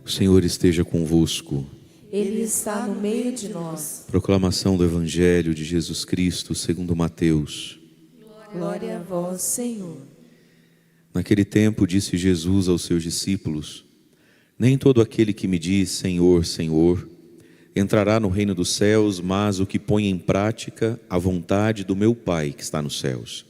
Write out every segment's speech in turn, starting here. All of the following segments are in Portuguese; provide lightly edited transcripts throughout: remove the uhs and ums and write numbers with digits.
O Senhor esteja convosco. Ele está no meio de nós. Proclamação do Evangelho de Jesus Cristo segundo Mateus. Glória a vós, Senhor. Naquele tempo disse Jesus aos seus discípulos: Nem todo aquele que me diz Senhor, Senhor, entrará no reino dos céus, mas o que põe em prática a vontade do meu Pai que está nos céus.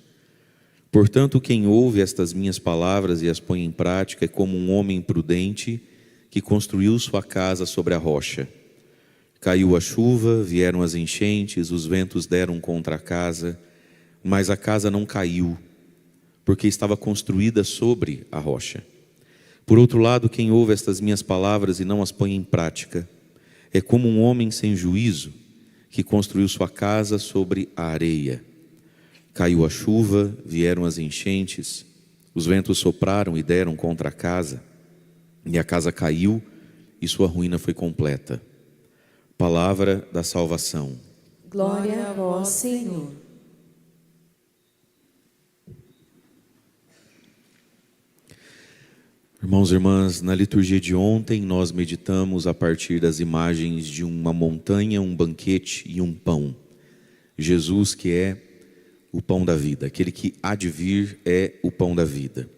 Portanto, quem ouve estas minhas palavras e as põe em prática é como um homem prudente que construiu sua casa sobre a rocha. Caiu a chuva, vieram as enchentes, os ventos deram contra a casa, mas a casa não caiu, porque estava construída sobre a rocha. Por outro lado, quem ouve estas minhas palavras e não as põe em prática, é como um homem sem juízo que construiu sua casa sobre a areia. Caiu a chuva, vieram as enchentes, os ventos sopraram e deram contra a casa, e a casa caiu e sua ruína foi completa. Palavra da salvação. Glória a vós, Senhor. Irmãos e irmãs, na liturgia de ontem nós meditamos a partir das imagens de uma montanha, um banquete e um pão. Jesus, que é o pão da vida, aquele que há de vir é o pão da vida.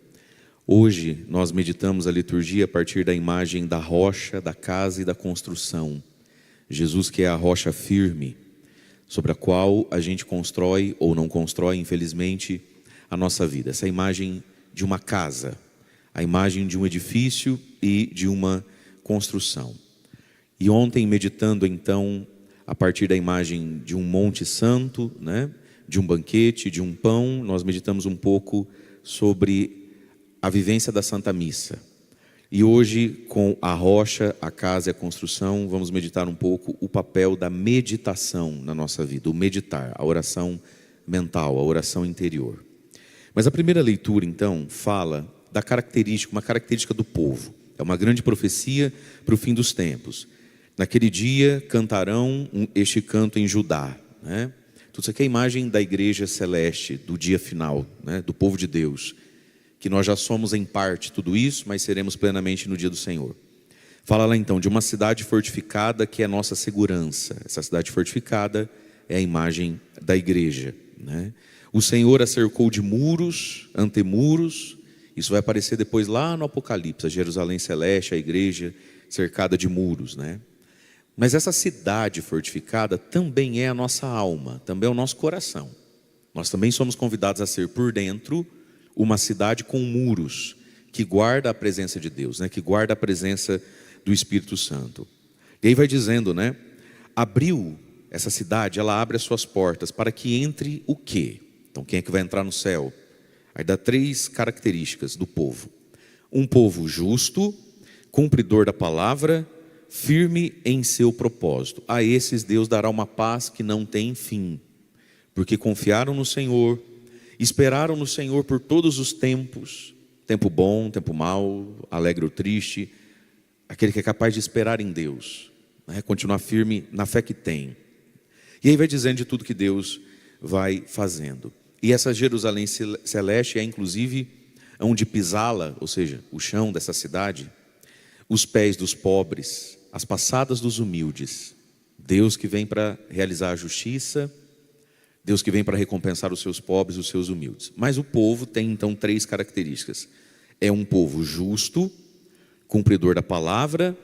Hoje nós meditamos a liturgia a partir da imagem da rocha, da casa e da construção. Jesus, que é a rocha firme, sobre a qual a gente constrói ou não constrói, infelizmente, a nossa vida. Essa imagem de uma casa, a imagem de um edifício e de uma construção. E ontem, meditando então, a partir da imagem de um monte santo, de um banquete, de um pão, nós meditamos um pouco sobre a vivência da Santa Missa. E hoje, com a rocha, a casa e a construção, vamos meditar um pouco o papel da meditação na nossa vida, o meditar, a oração mental, a oração interior. Mas a primeira leitura, então, fala da característica, uma característica do povo. É uma grande profecia para o fim dos tempos. Naquele dia cantarão este canto em Judá. Tudo isso aqui é a imagem da igreja celeste, do dia final, do povo de Deus. Que nós já somos em parte tudo isso, mas seremos plenamente no dia do Senhor. Fala lá então de uma cidade fortificada que é nossa segurança. Essa cidade fortificada é a imagem da igreja. O Senhor a cercou de muros, antemuros. Isso vai aparecer depois lá no Apocalipse, a Jerusalém celeste, a igreja cercada de muros. Mas essa cidade fortificada também é a nossa alma, também é o nosso coração. Nós também somos convidados a ser por dentro uma cidade com muros, que guarda a presença de Deus, que guarda a presença do Espírito Santo. E aí vai dizendo, abriu essa cidade, ela abre as suas portas para que entre o quê? Então quem é que vai entrar no céu? Aí dá 3 características do povo. Um povo justo, cumpridor da palavra, firme em seu propósito. A esses Deus dará uma paz que não tem fim, porque confiaram no Senhor, esperaram no Senhor por todos os tempos, tempo bom, tempo mau, alegre ou triste, aquele que é capaz de esperar em Deus, continuar firme na fé que tem. E aí vai dizendo de tudo que Deus vai fazendo. E essa Jerusalém celeste é inclusive onde pisá-la, ou seja, o chão dessa cidade, os pés dos pobres, as passadas dos humildes. Deus que vem para realizar a justiça, Deus que vem para recompensar os seus pobres, os seus humildes. Mas o povo tem então 3 características. É um povo justo, cumpridor da palavra,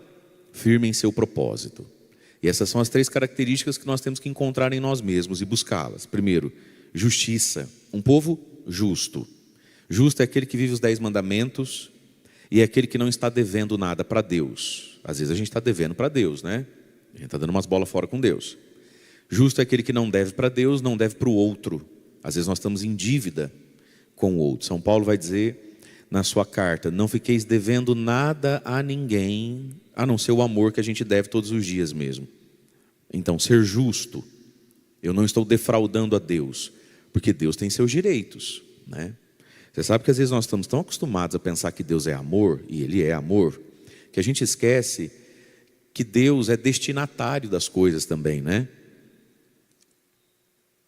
firme em seu propósito. E essas são as 3 características que nós temos que encontrar em nós mesmos e buscá-las. Primeiro, justiça. Um povo justo. Justo é aquele que vive os 10 mandamentos e é aquele que não está devendo nada para Deus. Às vezes a gente está devendo para Deus, A gente está dando umas bolas fora com Deus. Justo é aquele que não deve para Deus, não deve para o outro. Às vezes nós estamos em dívida com o outro. São Paulo vai dizer na sua carta: não fiqueis devendo nada a ninguém, a não ser o amor que a gente deve todos os dias mesmo. Então, ser justo. Eu não estou defraudando a Deus, porque Deus tem seus direitos, Você sabe que às vezes nós estamos tão acostumados a pensar que Deus é amor, e Ele é amor, que a gente esquece que Deus é destinatário das coisas também,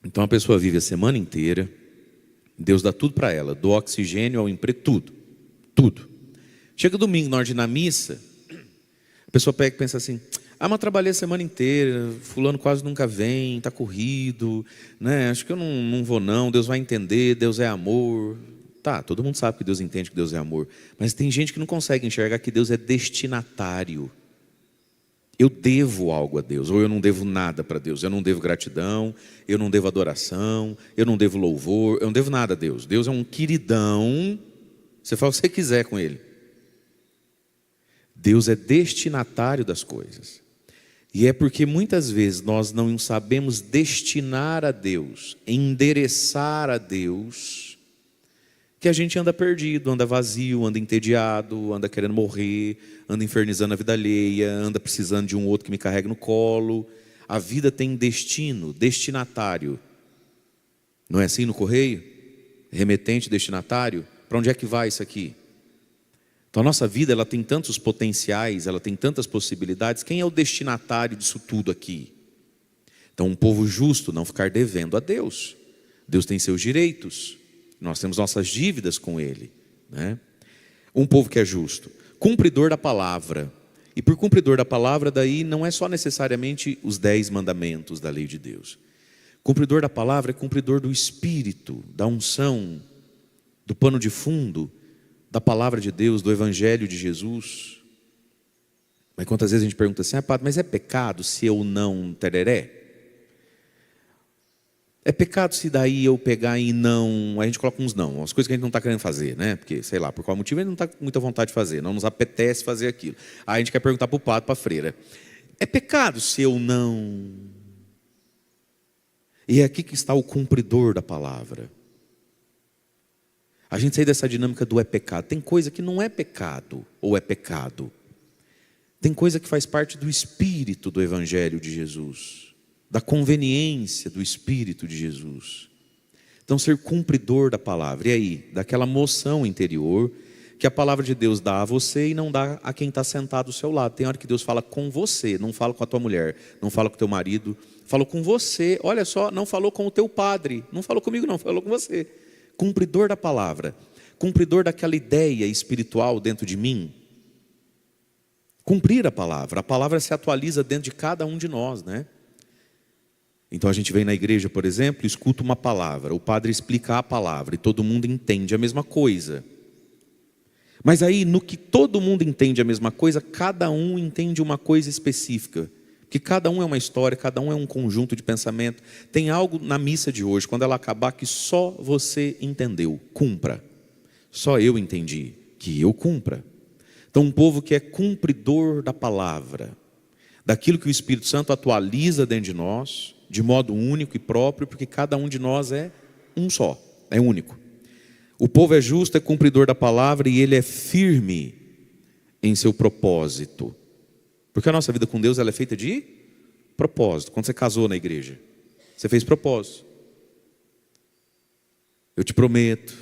Então a pessoa vive a semana inteira, Deus dá tudo para ela, do oxigênio ao emprego, tudo. Chega domingo, na hora de ir na missa, pessoa pega e pensa assim: ah, mas eu trabalhei a semana inteira, fulano quase nunca vem, está corrido, né? Acho que eu não vou não, Deus vai entender, Deus é amor. Tá, todo mundo sabe que Deus entende que Deus é amor, mas tem gente que não consegue enxergar que Deus é destinatário. Eu devo algo a Deus, ou eu não devo nada para Deus. Eu não devo gratidão, eu não devo adoração, eu não devo louvor, eu não devo nada a Deus. Deus é um queridão, você faz o que você quiser com Ele. Deus é destinatário das coisas. E é porque muitas vezes nós não sabemos destinar a Deus, endereçar a Deus, que a gente anda perdido, anda vazio, anda entediado, anda querendo morrer, anda infernizando a vida alheia, anda precisando de um outro que me carregue no colo. A vida tem destino, destinatário. Não é assim no correio? Remetente, destinatário? Para onde é que vai isso aqui? Então a nossa vida, ela tem tantos potenciais, ela tem tantas possibilidades. Quem é o destinatário disso tudo aqui? Então um povo justo não ficar devendo a Deus. Deus tem seus direitos. Nós temos nossas dívidas com Ele, né? Um povo que é justo, cumpridor da palavra. E por cumpridor da palavra, daí não é só necessariamente os 10 mandamentos da lei de Deus. Cumpridor da palavra é cumpridor do Espírito, da unção, do pano de fundo, da palavra de Deus, do Evangelho de Jesus. Mas quantas vezes a gente pergunta assim: ah, padre, mas é pecado se eu não tereré? É pecado se daí eu pegar e não... A gente coloca uns não, as coisas que a gente não está querendo fazer, né? Porque, sei lá, por qual motivo a gente não está com muita vontade de fazer, não nos apetece fazer aquilo. Aí a gente quer perguntar para o padre, para a freira: é pecado se eu não... E é aqui que está o cumpridor da palavra. A gente sai dessa dinâmica do é pecado. Tem coisa que não é pecado, ou é pecado. Tem coisa que faz parte do espírito do Evangelho de Jesus, da conveniência do Espírito de Jesus. Então ser cumpridor da palavra, e aí? Daquela moção interior que a palavra de Deus dá a você e não dá a quem está sentado ao seu lado. Tem hora que Deus fala com você, não fala com a tua mulher, não fala com o teu marido, falou com você. Olha só, não falou com o teu padre, não falou comigo não, falou com você. Cumpridor da palavra, cumpridor daquela ideia espiritual dentro de mim. Cumprir a palavra se atualiza dentro de cada um de nós, né? Então a gente vem na igreja, por exemplo, escuta uma palavra, o padre explica a palavra e todo mundo entende a mesma coisa. Mas aí, no que todo mundo entende a mesma coisa, cada um entende uma coisa específica. Porque cada um é uma história, cada um é um conjunto de pensamento. Tem algo na missa de hoje, quando ela acabar, que só você entendeu, cumpra. Só eu entendi, que eu cumpra. Então um povo que é cumpridor da palavra, daquilo que o Espírito Santo atualiza dentro de nós, de modo único e próprio, porque cada um de nós é um só, é único. O povo é justo, é cumpridor da palavra e ele é firme em seu propósito. Porque a nossa vida com Deus, ela é feita de propósito. Quando você casou na igreja, você fez propósito. Eu te prometo.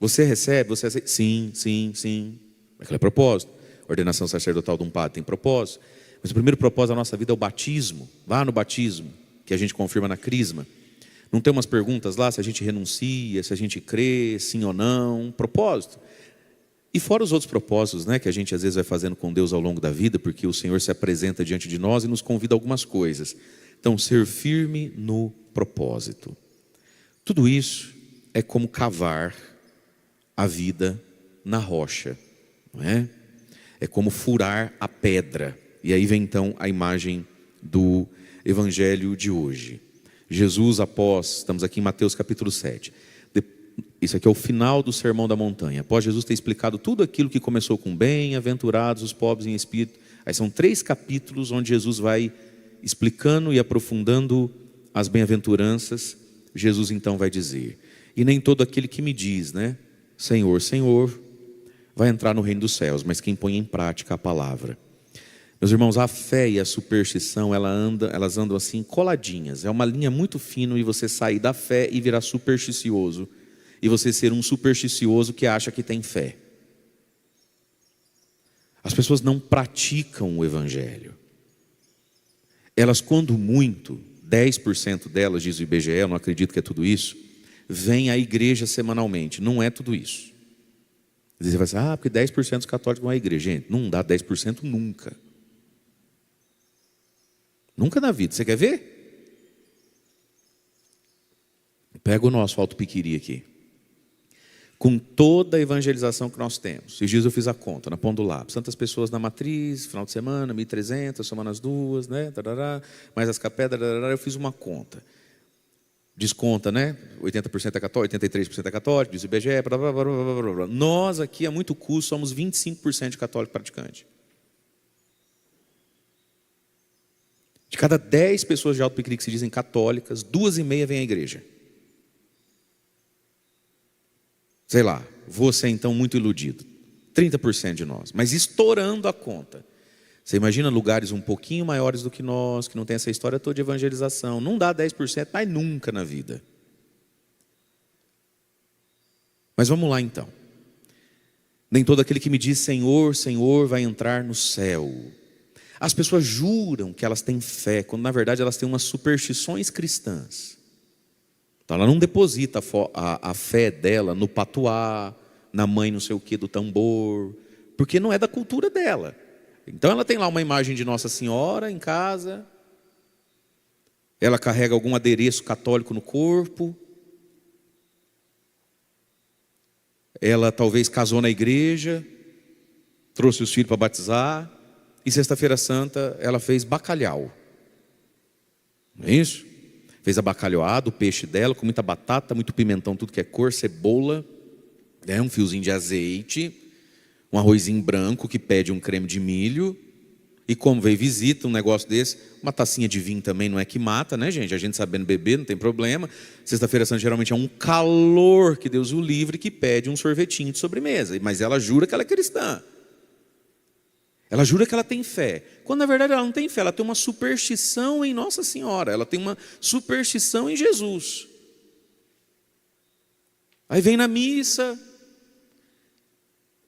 Você recebe, você aceita? Sim, sim, sim. Aquilo é propósito. Ordenação sacerdotal de um padre tem propósito. Mas o primeiro propósito da nossa vida é o batismo. Lá no batismo, que a gente confirma na crisma. Não tem umas perguntas lá, se a gente renuncia, se a gente crê, sim ou não, propósito. E fora os outros propósitos, né, que a gente às vezes vai fazendo com Deus ao longo da vida, porque o Senhor se apresenta diante de nós e nos convida a algumas coisas. Então, ser firme no propósito. Tudo isso é como cavar a vida na rocha, não é? É como furar a pedra. E aí vem então a imagem do Evangelho de hoje. Jesus, após, estamos aqui em Mateus capítulo 7. Isso aqui é o final do Sermão da Montanha. Após Jesus ter explicado tudo aquilo que começou com bem-aventurados os pobres em espírito. Aí são 3 capítulos onde Jesus vai explicando e aprofundando as bem-aventuranças. Jesus então vai dizer: e nem todo aquele que me diz, né, Senhor, Senhor, vai entrar no reino dos céus, mas quem põe em prática a palavra. Meus irmãos, a fé e a superstição, elas andam assim coladinhas. É uma linha muito fina e você sair da fé e virar supersticioso. E você ser um supersticioso que acha que tem fé. As pessoas não praticam o Evangelho. Elas, quando muito, 10% delas, diz o IBGE, eu não acredito que é tudo isso, vêm à igreja semanalmente. Não é tudo isso. Você vai dizer, porque 10% dos católicos vão à igreja. Gente, não dá 10% nunca. Nunca na vida. Você quer ver? Pega o nosso Alto Piquiri aqui. Com toda a evangelização que nós temos. Esses dias eu fiz a conta, na ponta do lápis. Tantas pessoas na matriz, final de semana, 1.300, somando as duas, né? Mais as capéis, eu fiz uma conta. Desconta, né? 80% é católico, 83% é católico, diz o IBGE, blá, blá, blá, blá, blá, blá. Nós aqui, a muito custo, somos 25% de católico praticante. De cada 10 pessoas de Alto Piquiri que se dizem católicas, 2,5 vêm à igreja. Sei lá, você então muito iludido. 30% de nós, mas estourando a conta. Você imagina lugares um pouquinho maiores do que nós, que não tem essa história toda de evangelização. Não dá 10%, mas nunca na vida. Mas vamos lá então. Nem todo aquele que me diz Senhor, Senhor vai entrar no céu. As pessoas juram que elas têm fé, quando na verdade elas têm umas superstições cristãs. Então ela não deposita a fé dela no patuá, na mãe não sei o que do tambor, porque não é da cultura dela. Então ela tem lá uma imagem de Nossa Senhora em casa, ela carrega algum adereço católico no corpo, ela talvez casou na igreja, trouxe os filhos para batizar, e sexta-feira santa ela fez bacalhau. Não é isso? Fez a bacalhoada, o peixe dela, com muita batata, muito pimentão, tudo que é cor, cebola, um fiozinho de azeite, um arrozinho branco que pede um creme de milho. E como veio visita, um negócio desse, uma tacinha de vinho também não é que mata, né, gente? A gente sabendo beber, não tem problema. Sexta-feira santa geralmente é um calor, que Deus o livre, que pede um sorvetinho de sobremesa. Mas ela jura que ela é cristã. Ela jura que ela tem fé. Quando na verdade ela não tem fé, ela tem uma superstição em Nossa Senhora. Ela tem uma superstição em Jesus. Aí vem na missa.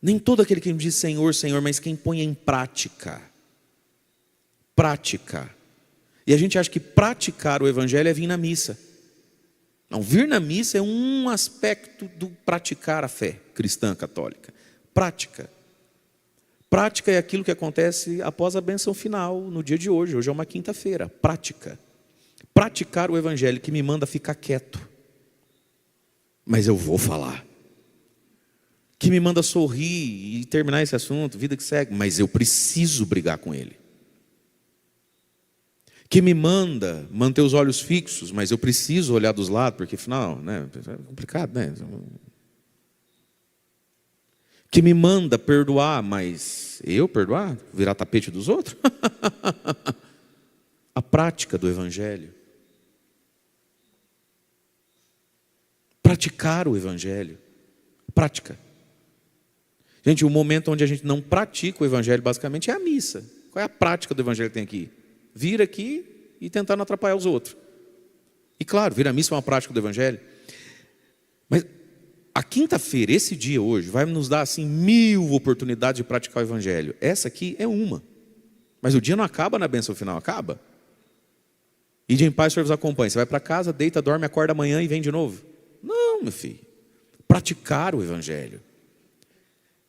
Nem todo aquele que me diz Senhor, Senhor, mas quem põe em prática. Prática. E a gente acha que praticar o evangelho é vir na missa. Não, vir na missa é um aspecto do praticar a fé cristã católica. Prática. Prática é aquilo que acontece após a bênção final, no dia de hoje. Hoje é uma quinta-feira. Prática. Praticar o evangelho que me manda ficar quieto. Mas eu vou falar. Que me manda sorrir e terminar esse assunto, vida que segue. Mas eu preciso brigar com ele. Que me manda manter os olhos fixos, mas eu preciso olhar dos lados, porque afinal, né, é complicado, né? Que me manda perdoar, mas eu perdoar? Virar tapete dos outros? A prática do evangelho. Praticar o evangelho. Prática. Gente, o momento onde a gente não pratica o evangelho, basicamente, é a missa. Qual é a prática do evangelho que tem aqui? Vir aqui e tentar não atrapalhar os outros. E claro, vir à missa é uma prática do evangelho. Mas a quinta-feira, esse dia hoje, vai nos dar assim 1000 oportunidades de praticar o evangelho. Essa aqui é uma. Mas o dia não acaba na bênção final, acaba. Ide em paz, o Senhor vos acompanha. Você vai para casa, deita, dorme, acorda amanhã e vem de novo. Não, meu filho. Praticar o evangelho.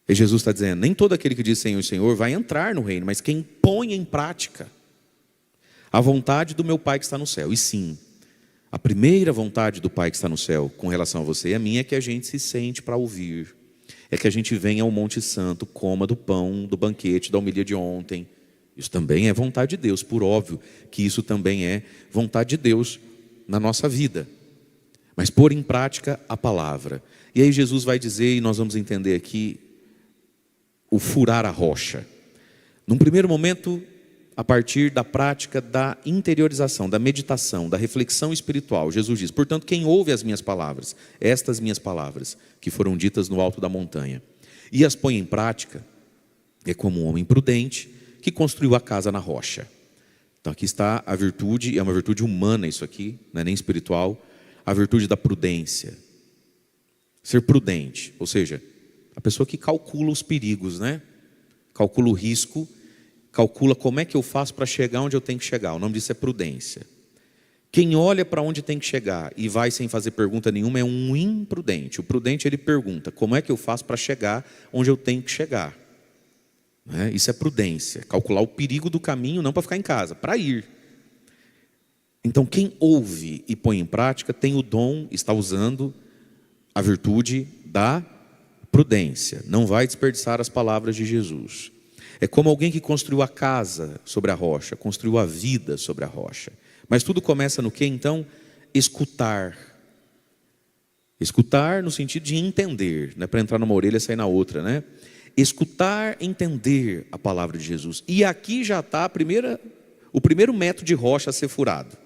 E Jesus está dizendo, nem todo aquele que diz Senhor, Senhor vai entrar no reino, mas quem põe em prática a vontade do meu Pai que está no céu. E sim, a primeira vontade do Pai que está no céu com relação a você e a mim é que a gente se sente para ouvir. É que a gente venha ao Monte Santo, coma do pão, do banquete, da homilia de ontem. Isso também é vontade de Deus, por óbvio que isso também é vontade de Deus na nossa vida. Mas pôr em prática a palavra. E aí Jesus vai dizer, e nós vamos entender aqui, o furar a rocha. Num primeiro momento, a partir da prática da interiorização, da meditação, da reflexão espiritual. Jesus diz, portanto, quem ouve as minhas palavras, estas minhas palavras, que foram ditas no alto da montanha, e as põe em prática, é como um homem prudente que construiu a casa na rocha. Então aqui está a virtude, é uma virtude humana isso aqui, não é nem espiritual, a virtude da prudência. Ser prudente, ou seja, a pessoa que calcula os perigos, né? Calcula o risco, calcula como é que eu faço para chegar onde eu tenho que chegar. O nome disso é prudência. Quem olha para onde tem que chegar e vai sem fazer pergunta nenhuma é um imprudente. O prudente, ele pergunta, como é que eu faço para chegar onde eu tenho que chegar? Isso é prudência. Calcular o perigo do caminho, não para ficar em casa, para ir. Então quem ouve e põe em prática tem o dom, está usando a virtude da prudência. Não vai desperdiçar as palavras de Jesus. É como alguém que construiu a casa sobre a rocha, construiu a vida sobre a rocha. Mas tudo começa no quê, então? Escutar. Escutar no sentido de entender, não é para entrar numa orelha e sair na outra, né? Escutar, entender a palavra de Jesus. E aqui já está o primeiro método de rocha a ser furado.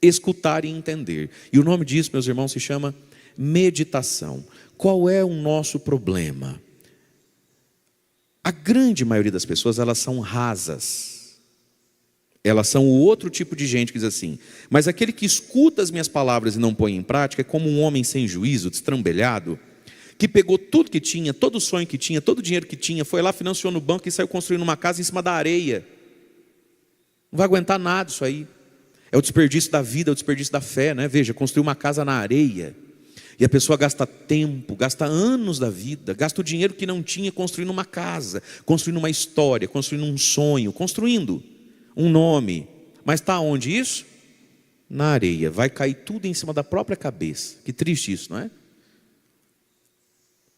Escutar e entender. E o nome disso, meus irmãos, se chama meditação. Qual é o nosso problema? A grande maioria das pessoas, elas são rasas. Elas são o outro tipo de gente que diz assim: mas aquele que escuta as minhas palavras e não põe em prática é como um homem sem juízo, destrambelhado, que pegou tudo que tinha, todo o sonho que tinha, todo o dinheiro que tinha, foi lá, financiou no banco e saiu construindo uma casa em cima da areia. Não vai aguentar nada isso aí. É o desperdício da vida, é o desperdício da fé, né? Veja, construir uma casa na areia. E a pessoa gasta tempo, gasta anos da vida, gasta o dinheiro que não tinha construindo uma casa, construindo uma história, construindo um sonho, construindo um nome. Mas está onde isso? Na areia. Vai cair tudo em cima da própria cabeça. Que triste isso, não é?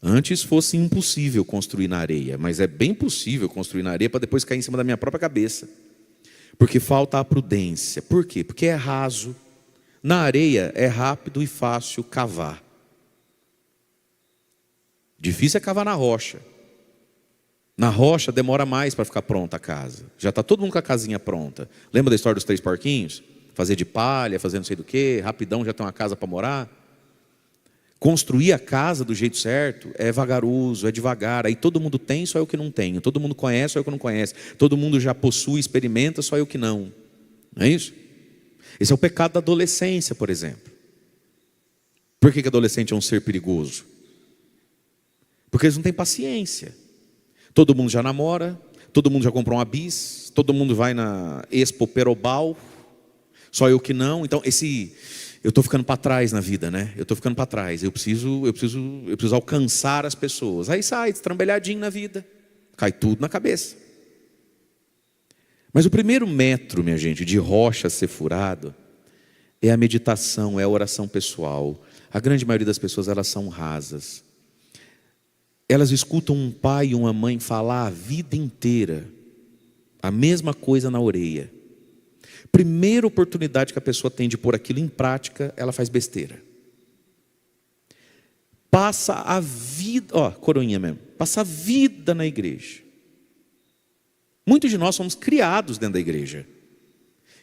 Antes fosse impossível construir na areia, mas é bem possível construir na areia para depois cair em cima da minha própria cabeça. Porque falta a prudência. Por quê? Porque é raso. Na areia é rápido e fácil cavar. Difícil é cavar na rocha. Na rocha demora mais para ficar pronta a casa. Já está todo mundo com a casinha pronta. Lembra da história dos 3 porquinhos? Fazer de palha, fazer não sei do que, rapidão já tem uma casa para morar. Construir a casa do jeito certo é vagaroso, é devagar. Aí todo mundo tem, só eu que não tenho. Todo mundo conhece, só eu que não conheço. Todo mundo já possui, experimenta, só eu que não. Não é isso? Esse é o pecado da adolescência, por exemplo. Por que adolescente é um ser perigoso? Porque eles não têm paciência. Todo mundo já namora, todo mundo já comprou uma bis, todo mundo vai na Expo Perobal, só eu que não. Então eu estou ficando para trás na vida, né? Eu estou ficando para trás. Eu preciso alcançar as pessoas. Aí sai destrambelhadinho na vida, cai tudo na cabeça. Mas o primeiro metro, minha gente, de rocha a ser furado é a meditação, é a oração pessoal. A grande maioria das pessoas, elas são rasas. Elas escutam um pai e uma mãe falar a vida inteira a mesma coisa na orelha. Primeira oportunidade que a pessoa tem de pôr aquilo em prática, ela faz besteira. Passa a vida, coroinha mesmo, passa a vida na igreja. Muitos de nós somos criados dentro da igreja.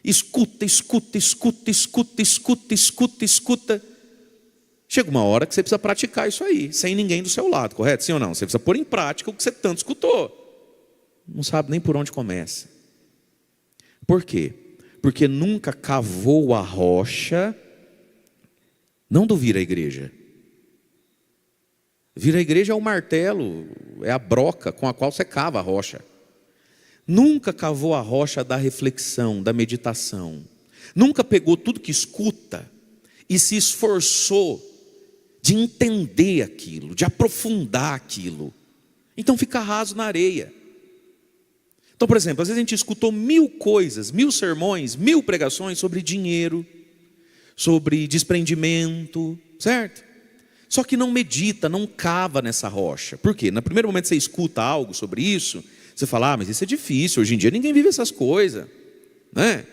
Escuta. Chega uma hora que você precisa praticar isso aí, sem ninguém do seu lado, correto? Sim ou não? Você precisa pôr em prática o que você tanto escutou. Não sabe nem por onde começa. Por quê? Porque nunca cavou a rocha, não do vir à igreja. Vir à igreja é o martelo, é a broca com a qual você cava a rocha. Nunca cavou a rocha da reflexão, da meditação. Nunca pegou tudo que escuta e se esforçou de entender aquilo, de aprofundar aquilo. Então fica raso na areia. Então, por exemplo, às vezes a gente escutou 1000 coisas, 1000 sermões, 1000 pregações sobre dinheiro, sobre desprendimento, certo? Só que não medita, não cava nessa rocha. Por quê? No primeiro momento que você escuta algo sobre isso, você fala, mas isso é difícil, hoje em dia ninguém vive essas coisas, né?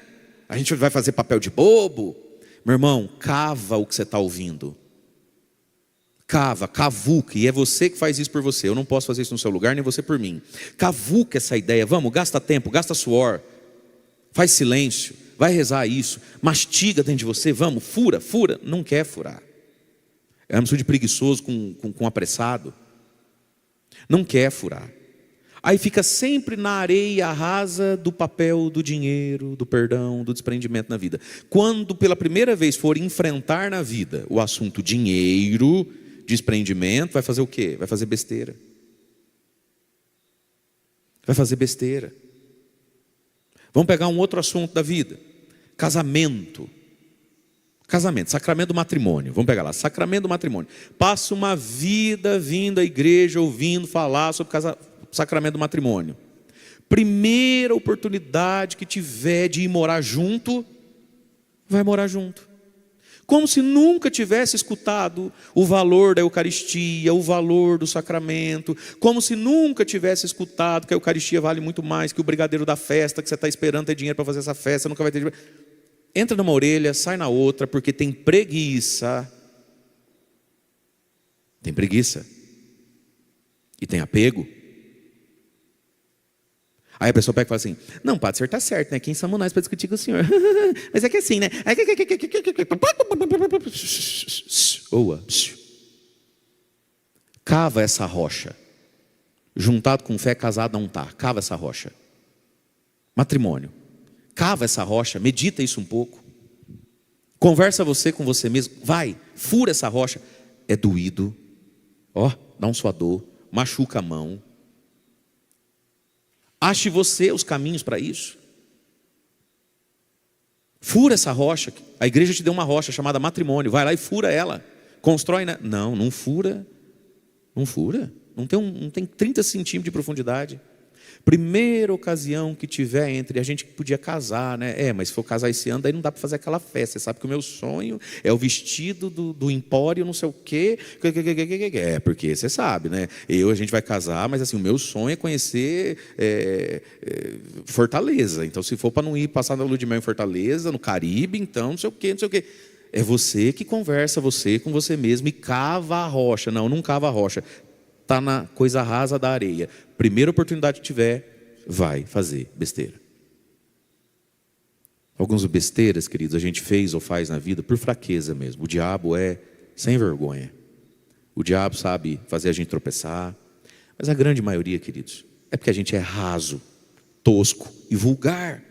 A gente vai fazer papel de bobo. Meu irmão, cava o que você está ouvindo. Cavuca, e é você que faz isso por você. Eu não posso fazer isso no seu lugar, nem você por mim. Cavuca essa ideia, vamos, gasta tempo, gasta suor, faz silêncio, vai rezar isso, mastiga dentro de você, vamos, fura, não quer furar. É uma mistura de preguiçoso com apressado. Não quer furar. Aí fica sempre na areia rasa do papel, do dinheiro, do perdão, do desprendimento na vida. Quando pela primeira vez for enfrentar na vida o assunto dinheiro, desprendimento, vai fazer o quê? Vai fazer besteira. Vai fazer besteira. Vamos pegar um outro assunto da vida. Casamento. Casamento, sacramento do matrimônio. Vamos pegar lá, sacramento do matrimônio. Passa uma vida vindo à igreja, ouvindo falar sobre sacramento do matrimônio. Primeira oportunidade que tiver de ir morar junto, vai morar junto. Como se nunca tivesse escutado o valor da Eucaristia, o valor do sacramento, como se nunca tivesse escutado que a Eucaristia vale muito mais que o brigadeiro da festa, que você está esperando ter dinheiro para fazer essa festa, nunca vai ter dinheiro. Entra numa orelha, sai na outra, porque tem preguiça. Tem preguiça. E tem apego. Aí a pessoa pega e fala assim: não, padre, o senhor está certo, né? Quem somos nós para discutir com o senhor? Mas é que assim, né? Oa. Cava essa rocha. Juntado com fé, casado não está. Cava essa rocha. Matrimônio. Cava essa rocha, medita isso um pouco. Conversa você com você mesmo. Vai, fura essa rocha. É doído. Ó, dá um suador. Machuca a mão. Ache você os caminhos para isso. Fura essa rocha. A igreja te deu uma rocha chamada matrimônio. Vai lá e fura ela. Constrói, né? Não fura. Não fura. Não tem 30 centímetros de profundidade. Primeira ocasião que tiver entre, a gente podia casar, né? Mas se for casar esse ano, daí não dá para fazer aquela festa. Você sabe que o meu sonho é o vestido do empório, não sei o quê. Porque você sabe, né? A gente vai casar, mas assim, o meu sonho é conhecer Fortaleza. Então, se for para não ir passar na lua de mel em Fortaleza, no Caribe, então não sei o quê, não sei o quê. É você que conversa, você com você mesmo, e cava a rocha. Não cava a rocha. Está na coisa rasa da areia. Primeira oportunidade que tiver, vai fazer besteira. Algumas besteiras, queridos, a gente fez ou faz na vida por fraqueza mesmo. O diabo é sem vergonha. O diabo sabe fazer a gente tropeçar. Mas a grande maioria, queridos, é porque a gente é raso, tosco e vulgar.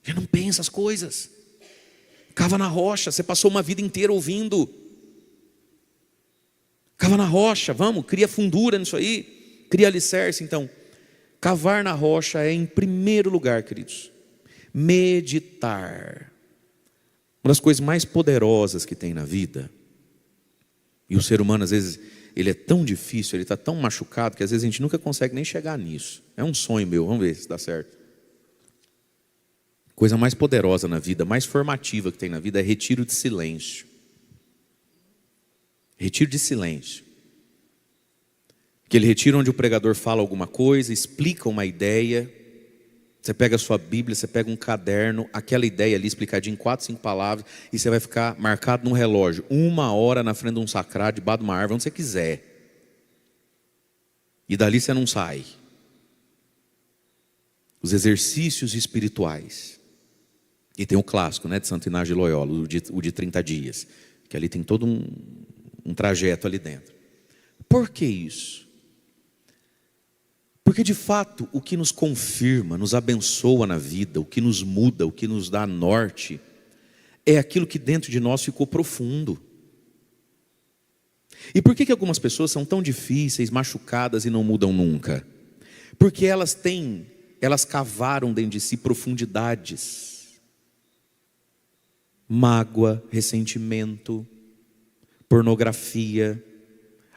Já não pensa as coisas. Cava na rocha, você passou uma vida inteira ouvindo. Cava na rocha, vamos, cria fundura nisso aí, cria alicerce. Então, cavar na rocha é, em primeiro lugar, queridos, meditar. Uma das coisas mais poderosas que tem na vida. E o ser humano, às vezes, ele é tão difícil, ele está tão machucado, que às vezes a gente nunca consegue nem chegar nisso. É um sonho meu, vamos ver se dá certo. Coisa mais poderosa na vida, mais formativa que tem na vida é retiro de silêncio. Retiro de silêncio. Aquele retiro onde o pregador fala alguma coisa, explica uma ideia. Você pega a sua Bíblia, você pega um caderno, aquela ideia ali explicadinha em 4, 5 palavras, e você vai ficar marcado num relógio, 1 hora na frente de um sacrário, debaixo de uma árvore, onde você quiser. E dali você não sai. Os exercícios espirituais. E tem o clássico, né, de Santo Inácio de Loyola, o de 30 dias. Que ali tem todo um trajeto ali dentro. Por que isso? Porque de fato o que nos confirma, nos abençoa na vida, o que nos muda, o que nos dá norte, é aquilo que dentro de nós ficou profundo. E por que algumas pessoas são tão difíceis, machucadas e não mudam nunca? Porque elas cavaram dentro de si profundidades. Mágoa, ressentimento, pornografia,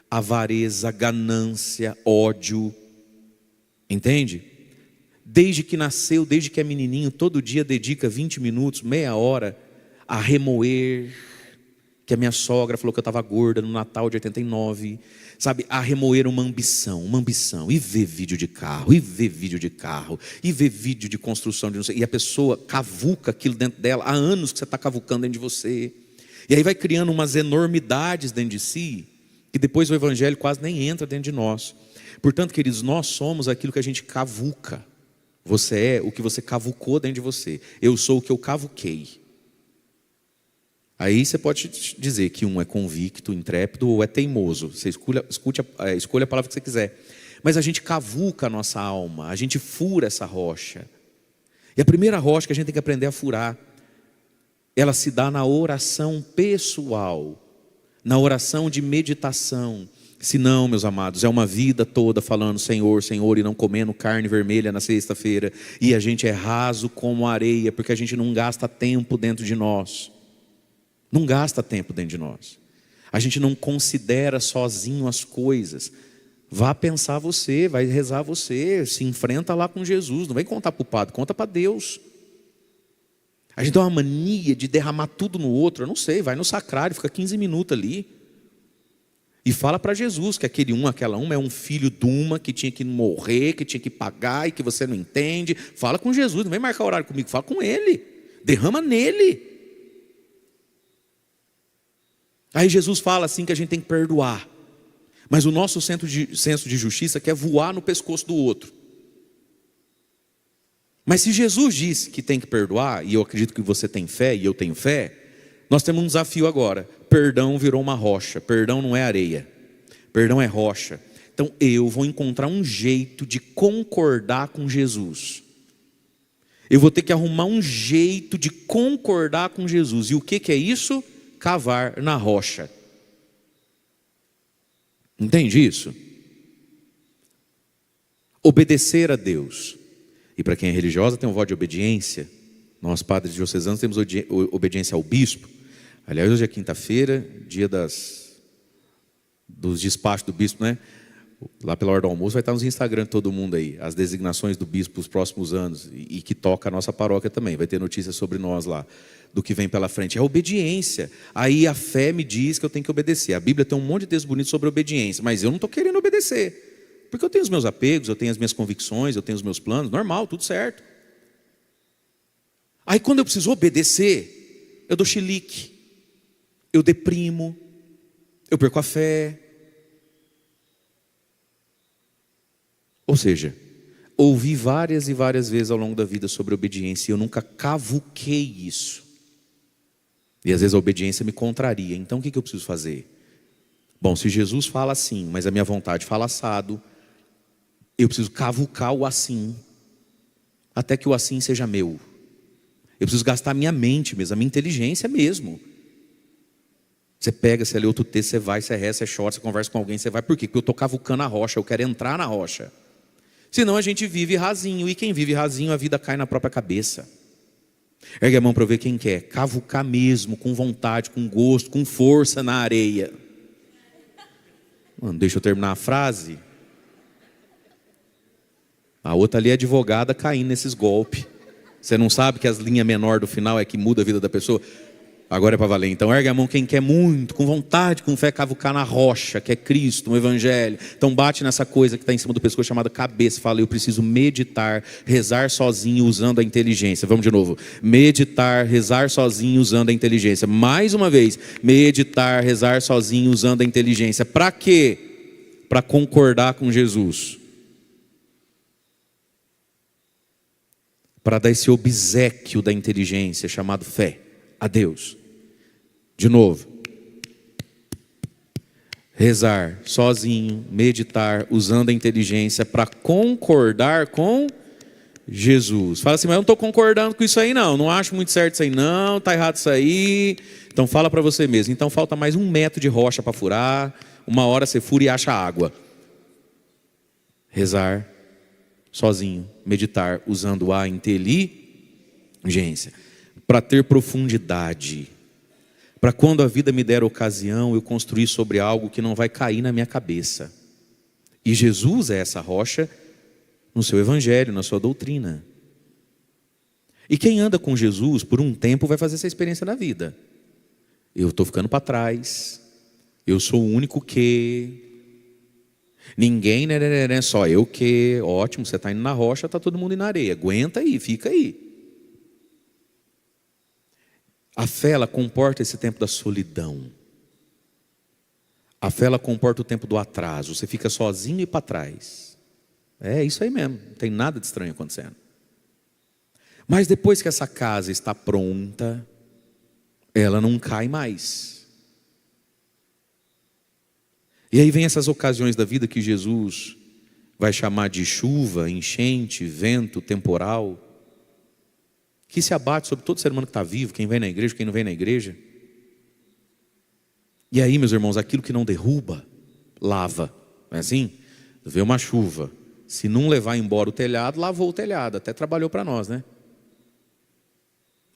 avareza, ganância, ódio. Entende? Desde que nasceu, desde que é menininho, todo dia dedica 20 minutos, meia hora a remoer. Que a minha sogra falou que eu estava gorda no Natal de 89. Sabe, a remoer uma ambição. E ver vídeo de carro, e ver vídeo de construção de não sei. E a pessoa cavuca aquilo dentro dela. Há anos que você está cavucando dentro de você. E aí vai criando umas enormidades dentro de si, que depois o evangelho quase nem entra dentro de nós. Portanto, queridos, nós somos aquilo que a gente cavuca. Você é o que você cavucou dentro de você. Eu sou o que eu cavuquei. Aí você pode dizer que um é convicto, intrépido ou é teimoso. Você escolha a palavra que você quiser. Mas a gente cavuca a nossa alma, a gente fura essa rocha. E a primeira rocha que a gente tem que aprender a furar, ela se dá na oração pessoal, na oração de meditação. Se não, meus amados, é uma vida toda falando Senhor, Senhor, e não comendo carne vermelha na sexta-feira. E a gente é raso como areia, porque a gente não gasta tempo dentro de nós. Não gasta tempo dentro de nós. A gente não considera sozinho as coisas. Vá pensar você, vai rezar você, se enfrenta lá com Jesus. Não vem contar para o padre, conta para Deus. A gente tem uma mania de derramar tudo no outro. Eu não sei, vai no sacrário, fica 15 minutos ali. E fala para Jesus que aquele um, aquela uma é um filho de uma que tinha que morrer, que tinha que pagar e que você não entende. Fala com Jesus, não vem marcar horário comigo, fala com ele. Derrama nele. Aí Jesus fala assim que a gente tem que perdoar. Mas o nosso senso de justiça quer voar no pescoço do outro. Mas se Jesus disse que tem que perdoar, e eu acredito que você tem fé, e eu tenho fé, nós temos um desafio agora. Perdão virou uma rocha. Perdão não é areia. Perdão é rocha. Então eu vou encontrar um jeito de concordar com Jesus. Eu vou ter que arrumar um jeito de concordar com Jesus. E o que é isso? Cavar na rocha. Entende isso? Obedecer a Deus. E para quem é religiosa tem um voto de obediência. Nós, padres diocesanos, temos obediência ao bispo. Aliás, hoje é quinta-feira, dia dos despachos do bispo, né? Lá pela hora do almoço vai estar nos Instagram de todo mundo aí, as designações do bispo para os próximos anos, e que toca a nossa paróquia também, vai ter notícias sobre nós lá, do que vem pela frente. É obediência. Aí a fé me diz que eu tenho que obedecer. A Bíblia tem um monte de texto bonito sobre obediência, mas eu não estou querendo obedecer, porque eu tenho os meus apegos, eu tenho as minhas convicções, eu tenho os meus planos, normal, tudo certo. Aí quando eu preciso obedecer, eu dou chilique, eu deprimo, eu perco a fé. Ou seja, ouvi várias e várias vezes ao longo da vida sobre obediência, e eu nunca cavuquei isso. E às vezes a obediência me contraria. Então o que eu preciso fazer? Bom, se Jesus fala assim, mas a minha vontade fala assado, eu preciso cavucar o assim, até que o assim seja meu. Eu preciso gastar a minha mente mesmo, a minha inteligência mesmo. Você pega, você lê outro texto, você vai, você reza, você chora, você conversa com alguém, você vai. Por quê? Porque eu estou cavucando a rocha, eu quero entrar na rocha. Senão a gente vive rasinho, e quem vive rasinho, a vida cai na própria cabeça. Ergue a mão para eu ver quem quer. Cavucar mesmo, com vontade, com gosto, com força na areia. Mano, deixa eu terminar a frase. A outra ali é advogada caindo nesses golpes. Você não sabe que as linhas menores do final é que muda a vida da pessoa? Agora é para valer. Então ergue a mão quem quer muito, com vontade, com fé, cavucar na rocha, que é Cristo, o Evangelho. Então bate nessa coisa que está em cima do pescoço chamada cabeça. Fala, eu preciso meditar, rezar sozinho usando a inteligência. Vamos de novo. Meditar, rezar sozinho usando a inteligência. Mais uma vez. Meditar, rezar sozinho usando a inteligência. Para quê? Para concordar com Jesus. Para dar esse obséquio da inteligência chamado fé a Deus. De novo, rezar sozinho, meditar, usando a inteligência para concordar com Jesus. Fala assim, mas eu não estou concordando com isso aí não acho muito certo isso aí não, está errado isso aí. Então fala para você mesmo, então falta mais 1 metro de rocha para furar, 1 hora você fura e acha água. Rezar sozinho, meditar, usando a inteligência, para ter profundidade. Para quando a vida me der ocasião, eu construir sobre algo que não vai cair na minha cabeça. E Jesus é essa rocha no seu evangelho, na sua doutrina. E quem anda com Jesus por um tempo vai fazer essa experiência na vida. Eu estou ficando para trás. Eu sou o único que... Ninguém, né, só eu que... Ótimo, você está indo na rocha, está todo mundo indo na areia. Aguenta aí, fica aí. A fé, ela comporta esse tempo da solidão. A fé, ela comporta o tempo do atraso. Você fica sozinho e para trás. É isso aí mesmo, não tem nada de estranho acontecendo. Mas depois que essa casa está pronta, ela não cai mais. E aí vem essas ocasiões da vida que Jesus vai chamar de chuva, enchente, vento, temporal, que se abate sobre todo ser humano que está vivo, quem vem na igreja, quem não vem na igreja. E aí, meus irmãos, aquilo que não derruba, lava. Não é assim? Vê uma chuva, se não levar embora o telhado, lavou o telhado, até trabalhou para nós, né?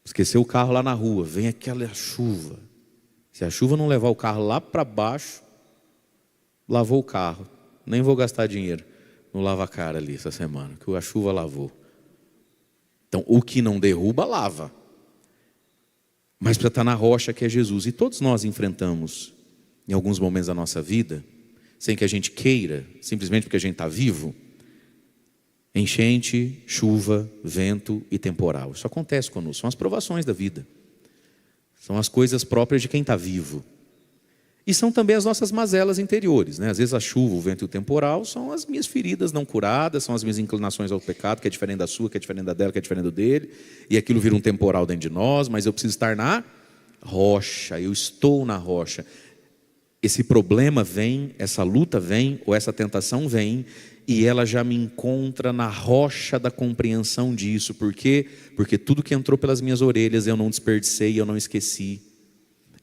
Esqueceu o carro lá na rua, vem aquela chuva. Se a chuva não levar o carro lá para baixo, lavou o carro. Nem vou gastar dinheiro no lava-cara ali essa semana, que a chuva lavou. Então, o que não derruba, lava. mas para estar na rocha que é Jesus. E todos nós enfrentamos, em alguns momentos da nossa vida, sem que a gente queira, simplesmente porque a gente está vivo, enchente, chuva, vento e temporal. Isso acontece conosco, são as provações da vida. São as coisas próprias de quem está vivo. E são também as nossas mazelas interiores, né? Às vezes a chuva, o vento e o temporal são as minhas feridas não curadas, são as minhas inclinações ao pecado, que é diferente da sua, que é diferente da dela, que é diferente do dele. E aquilo vira um temporal dentro de nós, mas eu preciso estar na rocha, eu estou na rocha. Esse problema vem, essa luta vem, ou essa tentação vem, e ela já me encontra na rocha da compreensão disso. Por quê? Porque tudo que entrou pelas minhas orelhas eu não desperdicei, eu não esqueci.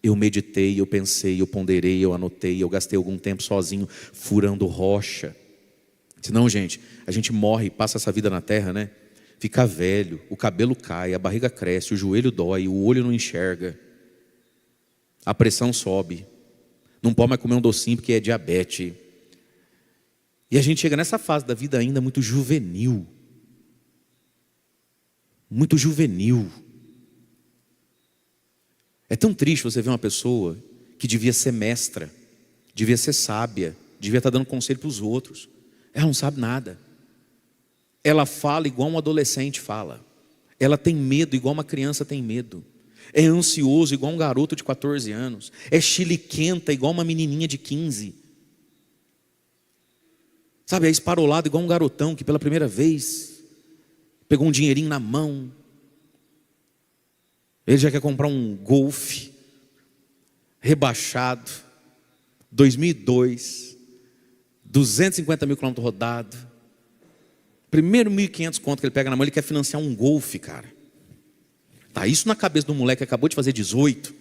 Eu meditei, eu pensei, eu ponderei, eu anotei, eu gastei algum tempo sozinho furando rocha. Senão, gente, a gente morre, passa essa vida na terra, né? Fica velho, o cabelo cai, a barriga cresce, o joelho dói, o olho não enxerga. A pressão sobe. Não pode mais comer um docinho porque é diabetes. E a gente chega nessa fase da vida ainda muito juvenil. Muito juvenil. É tão triste você ver uma pessoa que devia ser mestra, devia ser sábia, devia estar dando conselho para os outros. Ela não sabe nada. Ela fala igual um adolescente fala. Ela tem medo igual uma criança tem medo. É ansioso igual um garoto de 14 anos. É chiliquenta igual uma menininha de 15. Sabe, é esparolado igual um garotão que pela primeira vez pegou um dinheirinho na mão. Ele já quer comprar um Golf rebaixado, 2002, 250 mil quilômetros rodados. Primeiro 1.500 conto que ele pega na mão, ele quer financiar um Golf, cara. Tá isso na cabeça do moleque que acabou de fazer 18.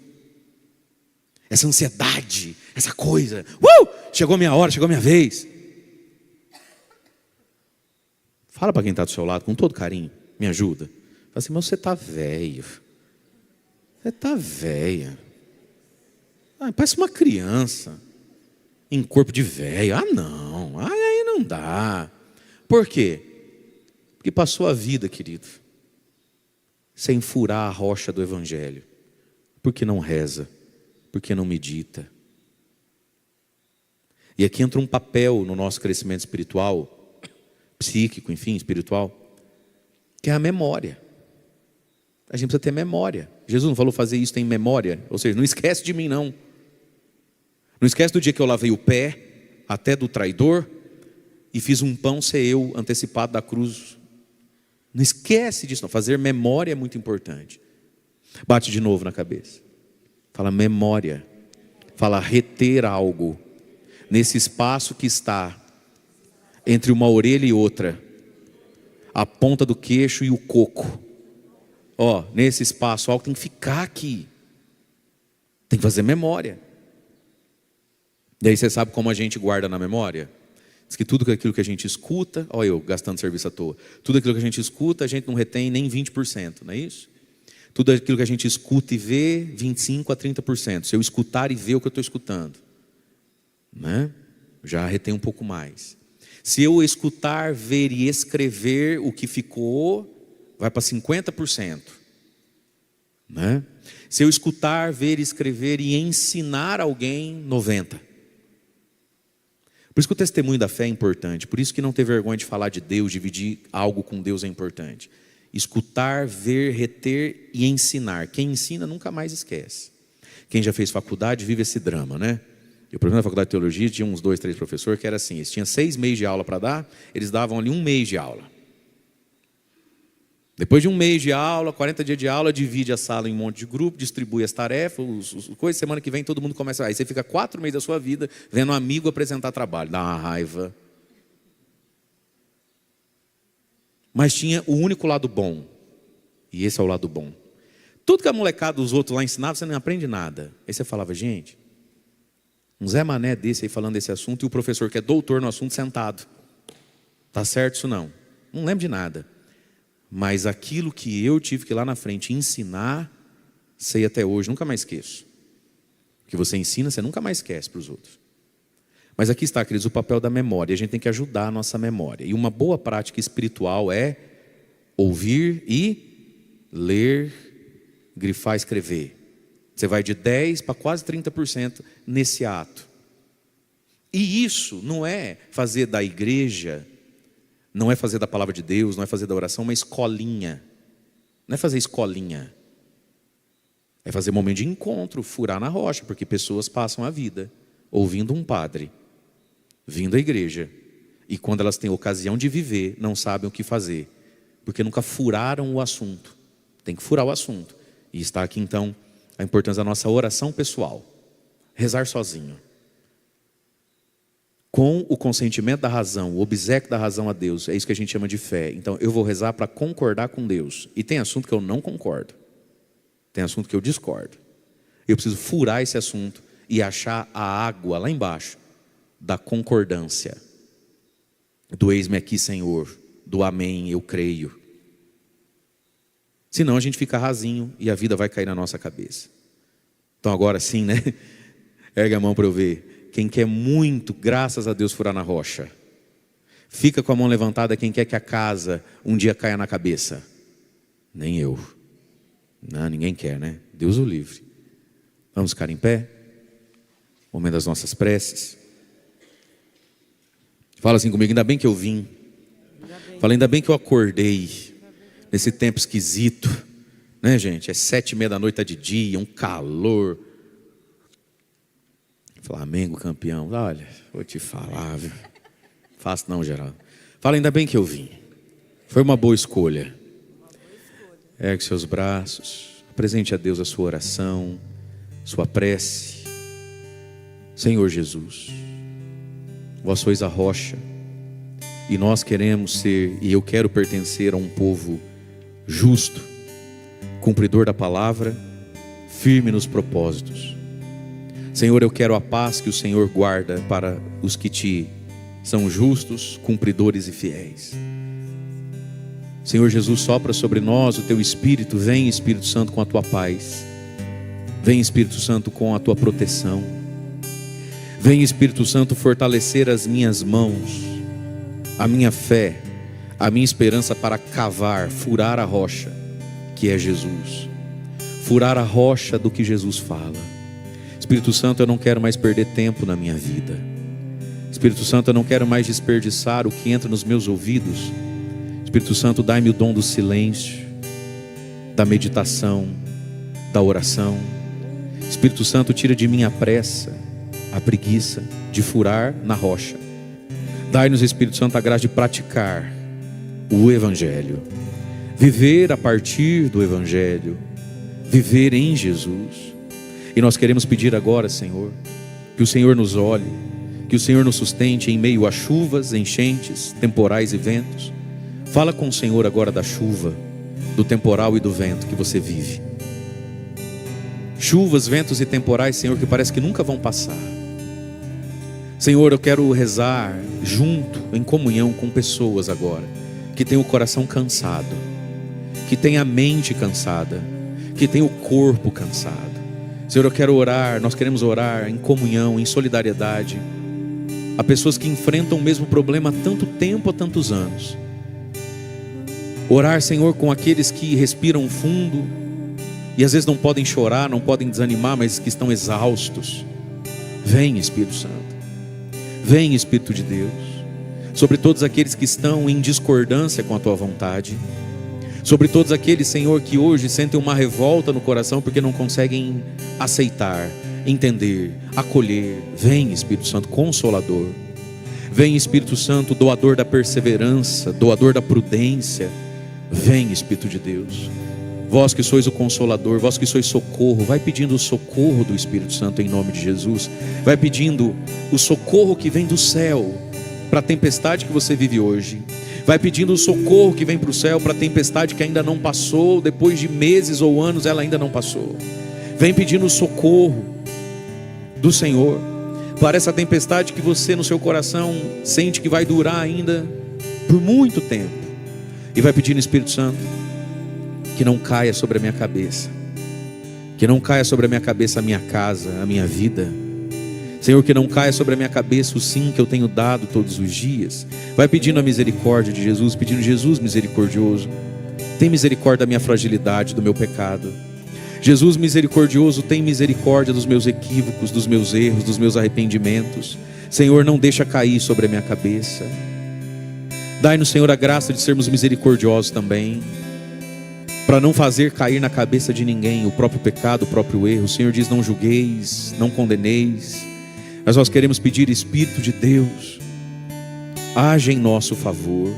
Essa ansiedade, essa coisa. Chegou minha hora, chegou minha vez. Fala para quem está do seu lado com todo carinho, me ajuda. Fala assim, mas você está velho. Você está velha. Parece uma criança em corpo de velho. Não, aí não dá. Por quê? Porque passou a vida, querido, sem furar a rocha do Evangelho. Porque não reza, porque não medita. E aqui entra um papel no nosso crescimento espiritual, psíquico, enfim, espiritual, que é a memória. A gente precisa ter memória. Jesus não falou fazer isso em memória. Ou seja, não esquece de mim não. Não esquece do dia que eu lavei o pé, até do traidor, e fiz um pão ser eu, antecipado da cruz. Não esquece disso não. Fazer memória é muito importante. Bate de novo na cabeça. Fala memória. Fala reter algo. Nesse espaço que está entre uma orelha e outra. A ponta do queixo e o coco. Nesse espaço, algo tem que ficar aqui. Tem que fazer memória. E aí você sabe como a gente guarda na memória? Diz que tudo aquilo que a gente escuta, olha eu gastando serviço à toa. Tudo aquilo que a gente escuta, a gente não retém nem 20%, não é isso? Tudo aquilo que a gente escuta e vê, 25% a 30%. Se eu escutar e ver o que eu estou escutando, né? Já retém um pouco mais. Se eu escutar, ver e escrever o que ficou, vai para 50%. Né? Se eu escutar, ver, escrever e ensinar alguém, 90%. Por isso que o testemunho da fé é importante. Por isso que não ter vergonha de falar de Deus, dividir algo com Deus é importante. Escutar, ver, reter e ensinar. Quem ensina nunca mais esquece. Quem já fez faculdade vive esse drama, né? Eu, por exemplo, na faculdade de teologia, tinha uns 2, 3 professores que era assim, eles tinham 6 meses de aula para dar, eles davam ali 1 mês de aula. Depois de 1 mês de aula, 40 dias de aula, divide a sala em um monte de grupo, distribui as tarefas, coisas, semana que vem todo mundo começa. Aí você fica 4 meses da sua vida vendo um amigo apresentar trabalho, dá uma raiva. Mas tinha o único lado bom, e esse é o lado bom. Tudo que a molecada dos outros lá ensinava, você não aprende nada. Aí você falava, gente, um Zé Mané desse aí falando desse assunto, e o professor que é doutor no assunto sentado. Tá certo isso não? Não lembro de nada. Mas aquilo que eu tive que ir lá na frente ensinar, sei até hoje, nunca mais esqueço. O que você ensina, você nunca mais esquece para os outros. Mas aqui está, queridos, o papel da memória. A gente tem que ajudar a nossa memória. E uma boa prática espiritual é ouvir e ler, grifar, escrever. Você vai de 10% para quase 30% nesse ato. E isso não é fazer da igreja, não é fazer da palavra de Deus, não é fazer da oração uma escolinha. Não é fazer escolinha. É fazer momento de encontro, furar na rocha, porque pessoas passam a vida ouvindo um padre, vindo à igreja, e quando elas têm ocasião de viver, não sabem o que fazer, porque nunca furaram o assunto. Tem que furar o assunto. E está aqui então a importância da nossa oração pessoal. Rezar sozinho, com o consentimento da razão, o obséquio da razão a Deus. É isso que a gente chama de fé. Então eu vou rezar para concordar com Deus. E tem assunto que eu não concordo, tem assunto que eu discordo. Eu preciso furar esse assunto e achar a água lá embaixo da concordância, do eis-me aqui, Senhor, do amém, eu creio. Senão a gente fica rasinho e a vida vai cair na nossa cabeça. Então agora sim, né? Ergue a mão para eu ver. Quem quer muito, graças a Deus, furar na rocha. Fica com a mão levantada quem quer que a casa um dia caia na cabeça. Nem eu. Não, ninguém quer, né? Deus o livre. Vamos ficar em pé? Momento das nossas preces. Fala assim comigo, ainda bem que eu vim. Fala, ainda bem que eu acordei nesse tempo esquisito, né, gente? É 7:30 da noite, tá de dia, um calor. Flamengo campeão. Olha, vou te falar, viu? Fácil não, Geraldo. Fala, ainda bem que eu vim. Foi uma boa escolha. Ergue seus braços, apresente a Deus a sua oração, sua prece. Senhor Jesus, vós sois a rocha, e nós queremos ser, e eu quero pertencer a um povo justo, cumpridor da palavra, firme nos propósitos. Senhor, eu quero a paz que o Senhor guarda para os que te são justos, cumpridores e fiéis. Senhor Jesus, sopra sobre nós o teu Espírito. Vem, Espírito Santo, com a tua paz. Vem, Espírito Santo, com a tua proteção. Vem, Espírito Santo, fortalecer as minhas mãos, a minha fé, a minha esperança para cavar, furar a rocha que é Jesus. Furar a rocha do que Jesus fala. Espírito Santo, eu não quero mais perder tempo na minha vida. Espírito Santo, eu não quero mais desperdiçar o que entra nos meus ouvidos. Espírito Santo, dai-me o dom do silêncio, da meditação, da oração. Espírito Santo, tira de mim a pressa, a preguiça de furar na rocha. Dai-nos, Espírito Santo, a graça de praticar o Evangelho, viver a partir do Evangelho, viver em Jesus. E nós queremos pedir agora, Senhor, que o Senhor nos olhe, que o Senhor nos sustente em meio a chuvas, enchentes, temporais e ventos. Fala com o Senhor agora da chuva, do temporal e do vento que você vive. Chuvas, ventos e temporais, Senhor, que parece que nunca vão passar. Senhor, eu quero rezar junto, em comunhão com pessoas agora, que têm o coração cansado, que têm a mente cansada, que têm o corpo cansado. Senhor, eu quero orar, nós queremos orar em comunhão, em solidariedade, a pessoas que enfrentam o mesmo problema há tanto tempo, há tantos anos. Orar, Senhor, com aqueles que respiram fundo e às vezes não podem chorar, não podem desanimar, mas que estão exaustos. Vem, Espírito Santo. Vem, Espírito de Deus, sobre todos aqueles que estão em discordância com a tua vontade, sobre todos aqueles, Senhor, que hoje sentem uma revolta no coração porque não conseguem aceitar, entender, acolher. Vem, Espírito Santo, Consolador. Vem, Espírito Santo, doador da perseverança, doador da prudência. Vem, Espírito de Deus. Vós que sois o Consolador, vós que sois socorro, vai pedindo o socorro do Espírito Santo em nome de Jesus. Vai pedindo o socorro que vem do céu para a tempestade que você vive hoje. Vai pedindo o socorro que vem para o céu para a tempestade que ainda não passou, depois de meses ou anos ela ainda não passou. Vem pedindo o socorro do Senhor para essa tempestade que você no seu coração sente que vai durar ainda por muito tempo. E vai pedindo, Espírito Santo, que não caia sobre a minha cabeça, que não caia sobre a minha cabeça a minha casa, a minha vida. Senhor, que não caia sobre a minha cabeça o sim que eu tenho dado todos os dias. Vai pedindo a misericórdia de Jesus, pedindo: Jesus misericordioso, tem misericórdia da minha fragilidade, do meu pecado. Jesus misericordioso, tem misericórdia dos meus equívocos, dos meus erros, dos meus arrependimentos. Senhor, não deixa cair sobre a minha cabeça. Dai-nos, Senhor, a graça de sermos misericordiosos também, para não fazer cair na cabeça de ninguém o próprio pecado, o próprio erro. O Senhor diz: não julgueis, não condeneis. Mas nós queremos pedir, Espírito de Deus, age em nosso favor,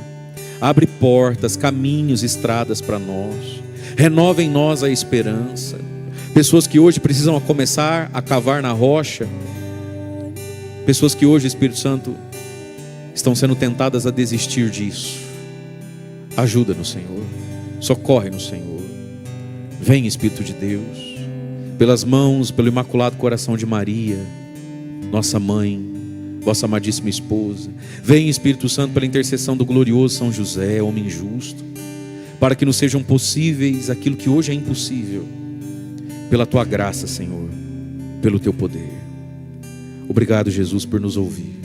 abre portas, caminhos, estradas para nós, renova em nós a esperança. Pessoas que hoje precisam começar a cavar na rocha, pessoas que hoje, Espírito Santo, estão sendo tentadas a desistir disso. Ajuda-nos, Senhor, socorre-nos, Senhor. Vem, Espírito de Deus, pelas mãos, pelo imaculado coração de Maria, nossa mãe, vossa amadíssima esposa. Vem, Espírito Santo, pela intercessão do glorioso São José, homem justo, para que nos sejam possíveis aquilo que hoje é impossível, pela tua graça, Senhor, pelo teu poder. Obrigado, Jesus, por nos ouvir.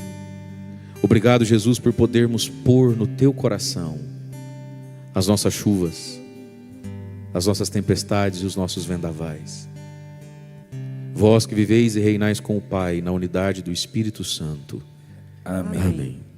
Obrigado, Jesus, por podermos pôr no teu coração as nossas chuvas, as nossas tempestades e os nossos vendavais. Vós que viveis e reinais com o Pai na unidade do Espírito Santo. Amém. Amém.